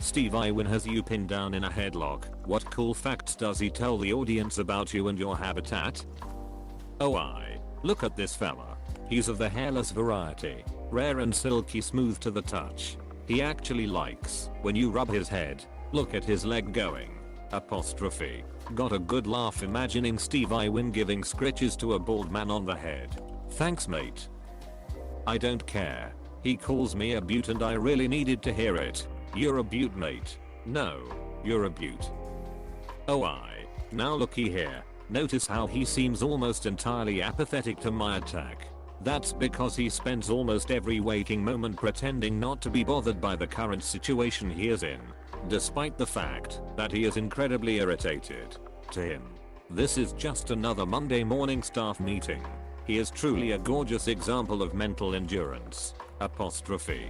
Steve Irwin has you pinned down in a headlock. What cool facts does he tell the audience about you and your habitat? Look at this fella. He's of the hairless variety. Rare and silky smooth to the touch. He actually likes when you rub his head. Look at his leg going. Apostrophe. Got a good laugh imagining Steve Irwin giving scritches to a bald man on the head. Thanks mate. I don't care. He calls me a beaut and I really needed to hear it. You're a beaut mate. No, you're a beaut. Now looky here. Notice how he seems almost entirely apathetic to my attack. That's because he spends almost every waking moment pretending not to be bothered by the current situation he is in, despite the fact that he is incredibly irritated. To him, this is just another Monday morning staff meeting. He is truly a gorgeous example of mental endurance. Apostrophe.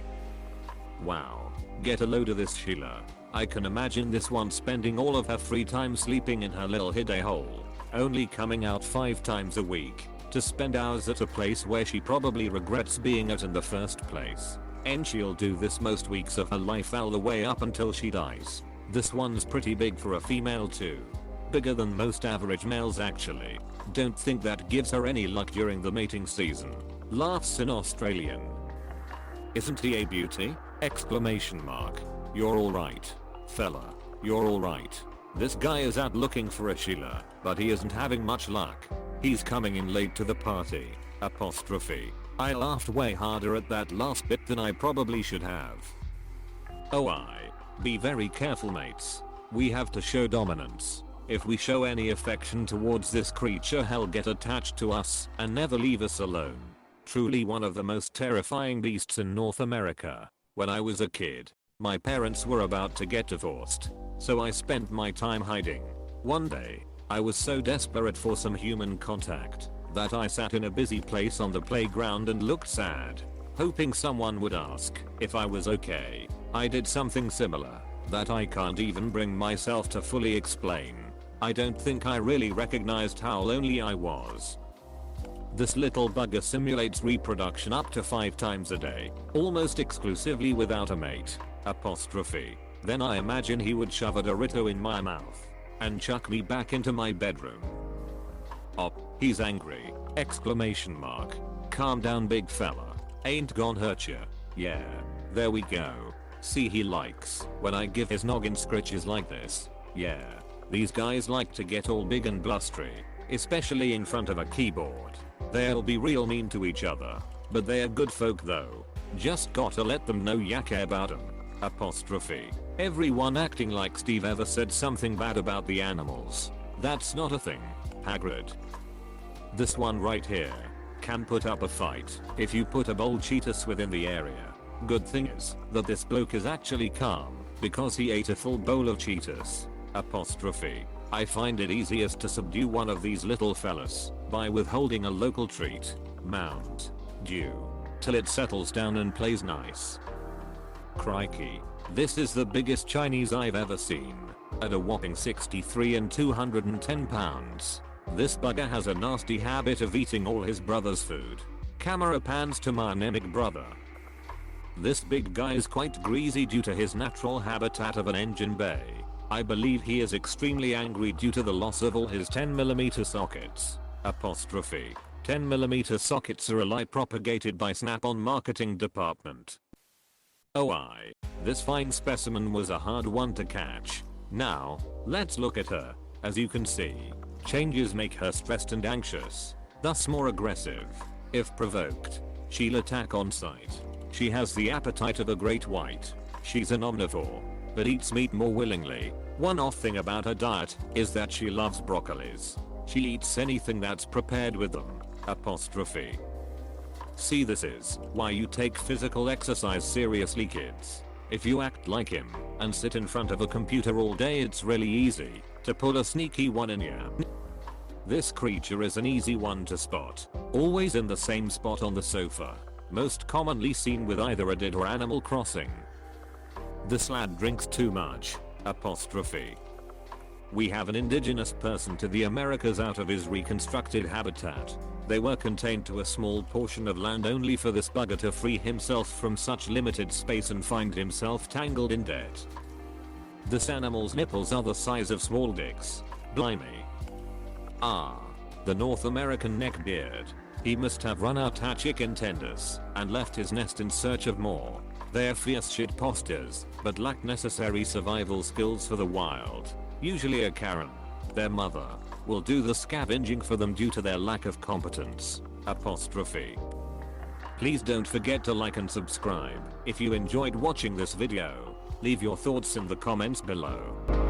Wow. Get a load of this Sheila. I can imagine this one spending all of her free time sleeping in her little hidey hole, only coming out 5 times a week to spend hours at a place where she probably regrets being at in the first place. And she'll do this most weeks of her life all the way up until she dies. This one's pretty big for a female too. Bigger than most average males actually. Don't think that gives her any luck during the mating season. Laughs in Australian. Isn't he a beauty? Exclamation mark. You're alright. Fella. You're alright. This guy is out looking for a Sheila, but he isn't having much luck. He's coming in late to the party. Apostrophe. I laughed way harder at that last bit than I probably should have. Be very careful mates. We have to show dominance. If we show any affection towards this creature he'll get attached to us and never leave us alone. Truly one of the most terrifying beasts in North America. When I was a kid, my parents were about to get divorced, so I spent my time hiding. One day, I was so desperate for some human contact that I sat in a busy place on the playground and looked sad, hoping someone would ask if I was okay. I did something similar that I can't even bring myself to fully explain. I don't think I really recognized how lonely I was. This little bugger simulates reproduction up to 5 times a day, almost exclusively without a mate. Apostrophe. Then I imagine he would shove a Dorito in my mouth and chuck me back into my bedroom. He's angry. Exclamation mark. Calm down big fella. Ain't gon' hurt ya. Yeah. There we go. See he likes when I give his noggin scritches like this. Yeah. These guys like to get all big and blustery, especially in front of a keyboard. They'll be real mean to each other, but they're good folk though. Just gotta let them know ya care about them. Apostrophe. Everyone acting like Steve ever said something bad about the animals. That's not a thing. Hagrid. This one right here can put up a fight if you put a bowl Cheetos within the area. Good thing is that this bloke is actually calm because he ate a full bowl of Cheetos. Apostrophe. I find it easiest to subdue one of these little fellas by withholding a local treat, Mound Dew, till it settles down and plays nice. Crikey. This is the biggest Chinese I've ever seen. At a whopping 63 and 210 pounds. This bugger has a nasty habit of eating all his brother's food. Camera pans to my anemic brother. This big guy is quite greasy due to his natural habitat of an engine bay. I believe he is extremely angry due to the loss of all his 10mm sockets. Apostrophe. 10mm sockets are a lie propagated by Snap-on marketing department. This fine specimen was a hard one to catch. Now, let's look at her. As you can see, changes make her stressed and anxious, thus more aggressive. If provoked, she'll attack on sight. She has the appetite of a great white. She's an omnivore, but eats meat more willingly. One off thing about her diet is that she loves broccolis. She eats anything that's prepared with them. Apostrophe. See, this is why you take physical exercise seriously, kids. If you act like him and sit in front of a computer all day, it's really easy to pull a sneaky one in ya. This creature is an easy one to spot. Always in the same spot on the sofa. Most commonly seen with either a Did or Animal Crossing. This lad drinks too much. Apostrophe. We have an indigenous person to the Americas out of his reconstructed habitat. They were contained to a small portion of land only for this bugger to free himself from such limited space and find himself tangled in debt. This animal's nipples are the size of small dicks. Blimey. Ah. The North American neckbeard. He must have run out of chicken tenders and left his nest in search of more. They're fierce shit posters, but lack necessary survival skills for the wild. Usually a Karen, their mother, will do the scavenging for them due to their lack of competence. Apostrophe. Please don't forget to like and subscribe if you enjoyed watching this video. Leave your thoughts in the comments below.